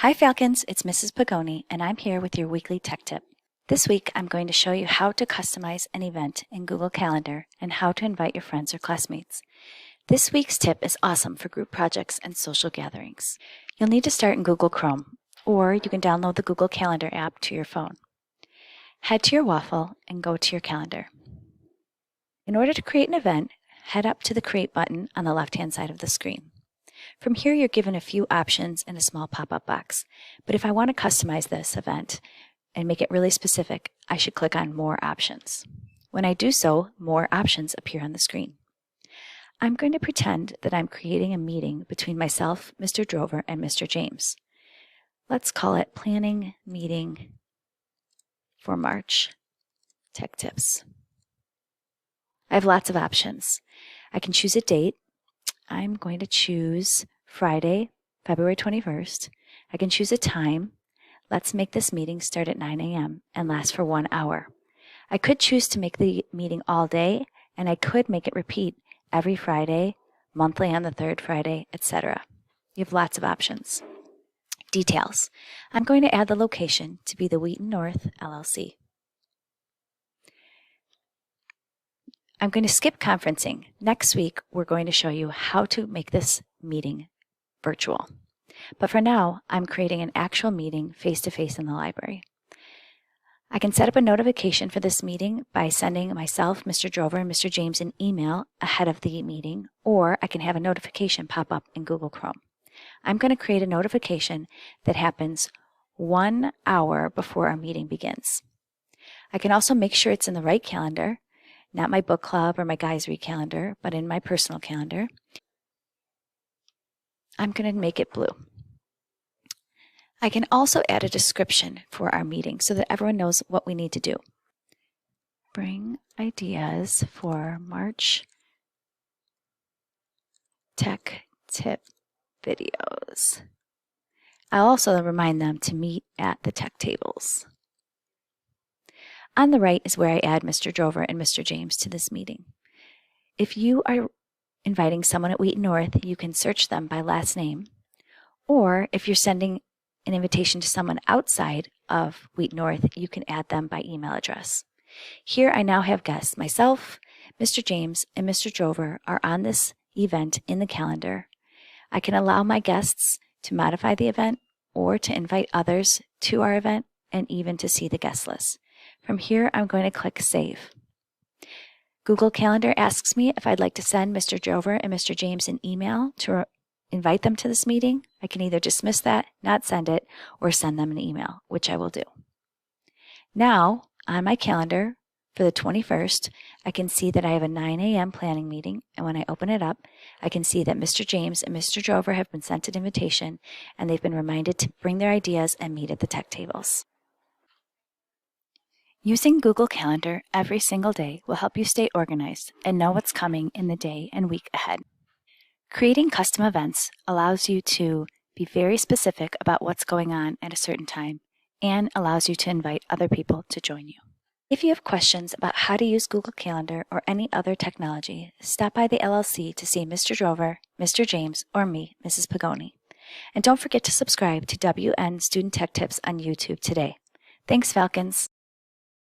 Hi Falcons, it's Mrs. Pagoni, and I'm here with your weekly tech tip. This week, I'm going to show you how to customize an event in Google Calendar and how to invite your friends or classmates. This week's tip is awesome for group projects and social gatherings. You'll need to start in Google Chrome, or you can download the Google Calendar app to your phone. Head to your waffle and go to your calendar. In order to create an event, head up to the Create button on the left-hand side of the screen. From here, you're given a few options in a small pop-up box. But if I want to customize this event and make it really specific, I should click on More Options. When I do so, more options appear on the screen. I'm going to pretend that I'm creating a meeting between myself, Mr. Drover, and Mr. James. Let's call it Planning Meeting for March Tech Tips. I have lots of options. I can choose a date. I'm going to choose Friday, February 21st. I can choose a time. Let's make this meeting start at 9 a.m. and last for 1 hour. I could choose to make the meeting all day, and I could make it repeat every Friday, monthly on the third Friday, etc. You have lots of options. Details. I'm going to add the location to be the Wheaton North LLC. I'm going to skip conferencing. Next week, we're going to show you how to make this meeting virtual. But for now, I'm creating an actual meeting face-to-face in the library. I can set up a notification for this meeting by sending myself, Mr. Drover, and Mr. James an email ahead of the meeting, or I can have a notification pop up in Google Chrome. I'm going to create a notification that happens 1 hour before our meeting begins. I can also make sure it's in the right calendar, not my book club or my Guys Read calendar, but in my personal calendar. I'm going to make it blue. I can also add a description for our meeting so that everyone knows what we need to do. Bring ideas for March Tech Tip videos. I'll also remind them to meet at the tech tables. On the right is where I add Mr. Drover and Mr. James to this meeting. If you are inviting someone at Wheaton North, you can search them by last name, or if you're sending an invitation to someone outside of Wheaton North, you can add them by email address. Here I now have guests. Myself, Mr. James, and Mr. Drover are on this event in the calendar. I can allow my guests to modify the event or to invite others to our event and even to see the guest list. From here, I'm going to click Save. Google Calendar asks me if I'd like to send Mr. Drover and Mr. James an email to invite them to this meeting. I can either dismiss that, not send it, or send them an email, which I will do. Now, on my calendar for the 21st, I can see that I have a 9 a.m. planning meeting, and when I open it up, I can see that Mr. James and Mr. Drover have been sent an invitation, and they've been reminded to bring their ideas and meet at the tech tables. Using Google Calendar every single day will help you stay organized and know what's coming in the day and week ahead. Creating custom events allows you to be very specific about what's going on at a certain time and allows you to invite other people to join you. If you have questions about how to use Google Calendar or any other technology, stop by the LLC to see Mr. Drover, Mr. James, or me, Mrs. Pagoni. And don't forget to subscribe to WN Student Tech Tips on YouTube today. Thanks, Falcons.